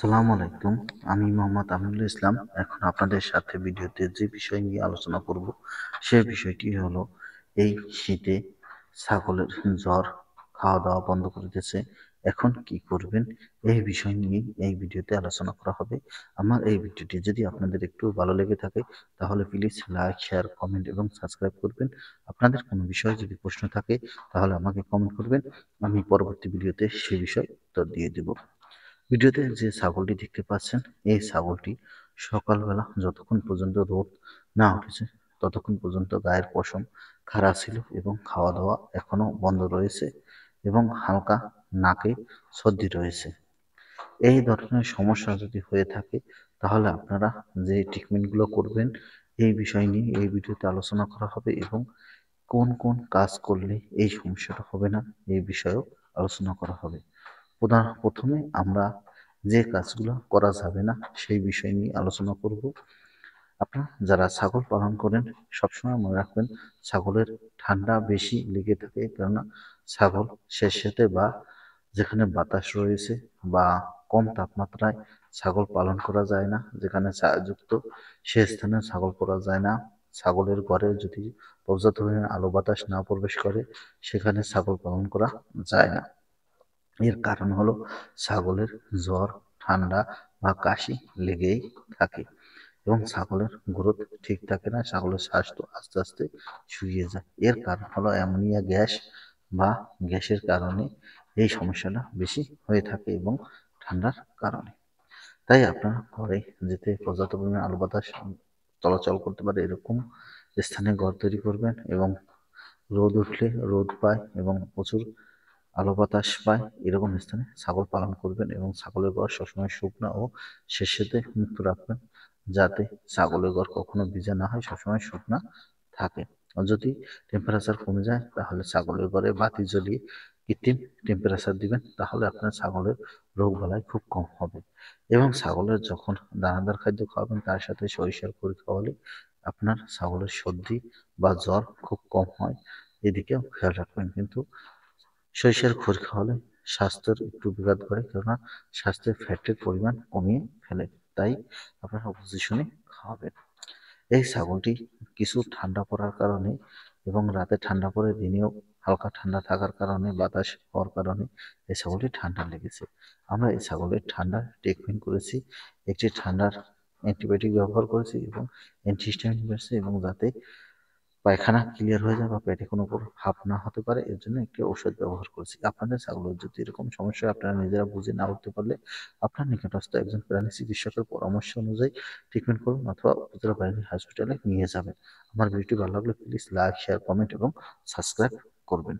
আসসালামু আলাইকুম। আমি মোহাম্মদ আমিনুল ইসলাম। এখন আপনাদের সাথে ভিডিওতে যে বিষয় নিয়ে আলোচনা করব, সে বিষয়টি হলো এই শীতে ছাগলের জ্বর খাওয়া-দাওয়া বন্ধ করে দিয়েছে। এখন কি করবেন? এই বিষয় নিয়েই এই ভিডিওতে আলোচনা করা হবে। আমার এই ভিডিওটি যদি আপনাদের একটু ভালো লেগে থাকে, তাহলে প্লিজ লাইক, শেয়ার, কমেন্ট এবং সাবস্ক্রাইব করবেন। আপনাদের কোনো বিষয়ে যদি প্রশ্ন থাকে, তাহলে আমাকে কমেন্ট করবেন। আমি পরবর্তী ভিডিওতে সে বিষয়ে উত্তর দিয়ে দেব। ভিডিওতে যে ছাগলটি দেখতে পাচ্ছেন, এই ছাগলটি সকালবেলা যতক্ষণ পর্যন্ত রোদ না উঠেছে ততক্ষণ পর্যন্ত গায়ের পশম খাড়া ছিল এবং খাওয়া দাওয়া এখনো বন্ধ রয়েছে এবং হালকা নাকে সর্দি রয়েছে। এই ধরনের সমস্যা যদি হয়ে থাকে, তাহলে আপনারা যে ট্রিটমেন্টগুলো করবেন এই বিষয় নিয়ে এই ভিডিওতে আলোচনা করা হবে এবং কোন কোন কাজ করলে এই সমস্যাটা হবে না এই বিষয়েও আলোচনা করা হবে। প্রথমে আমরা যে কাজগুলো করা যাবে না সেই বিষয় নিয়ে আলোচনা করব। আপনারা যারা ছাগল পালন করেন, সবসময় মনে রাখবেন ছাগলের ঠান্ডা বেশি লেগে থাকে, কেননা ছাগল সেচেতে বা যেখানে বাতাস রয়েছে বা কম তাপমাত্রায় ছাগল পালন করা যায় না, যেখানে ছায়াযুক্ত সে স্থানে ছাগল করা যায় না। ছাগলের ঘরে যদি পর্যাপ্ত পরিমাণে আলো বাতাস না প্রবেশ করে, সেখানে ছাগল পালন করা যায় না। এর কারণ হলো ছাগলের জ্বর, ঠান্ডা বা কাশি লেগেই থাকে এবং ছাগলের গ্রোথ ঠিক থাকে না, ছাগলের স্বাস্থ্য আস্তে আস্তে শুকিয়ে যায়। এর কারণ হলো অ্যামোনিয়া গ্যাস বা গ্যাসের কারণে এই সমস্যাটা বেশি হয়ে থাকে এবং ঠান্ডার কারণে। তাই আপনারা ঘরে যেতে পর্যাপ্ত পরিমাণে আলো বাতাস চলাচল করতে পারে এরকম স্থানে ঘর তৈরি করবেন এবং রোদ উঠলে রোদ পায় এবং প্রচুর আলো বাতাস পায় এরকম স্থানে ছাগল পালন করবেন এবং ছাগলের ঘর সবসময় শুকনো ও সেচেতে মুক্ত রাখবেন, যাতে ছাগলের ঘর কখনো ভিজা না হয়, সবসময় শুকনা থাকে। আর যদি টেম্পারেচার কমে যায়, তাহলে ছাগলের ঘরে বাতি জ্বলিয়ে কৃত্রিম টেম্পারেচার দিবেন, তাহলে আপনার ছাগলের রোগ বালাই খুব কম হবে। এবং ছাগলের যখন দানাদার খাদ্য খাওয়াবেন, তার সাথে সরিষার খড়ি খাওয়ালে আপনার ছাগলের সর্দি বা জ্বর খুব কম হয়। এদিকেও খেয়াল রাখবেন। কিন্তু সরিষার খোল খাওয়ালে স্বাস্থ্যের একটু বিঘাত ঘটে, কেননা স্বাস্থ্যের ফ্যাটের পরিমাণ কমিয়ে ফেলে। তাই আপনারা বুঝে শুনে খাওয়াবেন। এই ছাগলটি কিছু ঠান্ডা পড়ার কারণে এবং রাতে ঠান্ডা পড়ে দিনেও হালকা ঠান্ডা থাকার কারণে, বাতাস হওয়ার কারণে এই ছাগলটি ঠান্ডা লেগেছে। আমরা এই ছাগলের ঠান্ডার ট্রিটমেন্ট করেছি, একটি ঠান্ডার অ্যান্টিবায়োটিক ব্যবহার করেছি এবং অ্যান্টিহিস্টামিন মেডিসিন, এবং যাতে পায়খানা ক্লিয়ার হয়ে যায় বা পেটে কোনো ভাব না হতে পারে, এর জন্য একটি ঔষধ ব্যবহার করেছি। আপনাদের ছাগলের যদি এরকম সমস্যা হয়, আপনারা নিজেরা বুঝে না উঠতে পারলে আপনার নিকটস্থ একজন প্রাণী চিকিৎসকের পরামর্শ অনুযায়ী ট্রিটমেন্ট করুন অথবা উপজেলা প্রাণী হসপিটালে নিয়ে যাবেন। আমার ভিডিওটি ভালো লাগলে প্লিজ লাইক, শেয়ার, কমেন্ট এবং সাবস্ক্রাইব করবেন।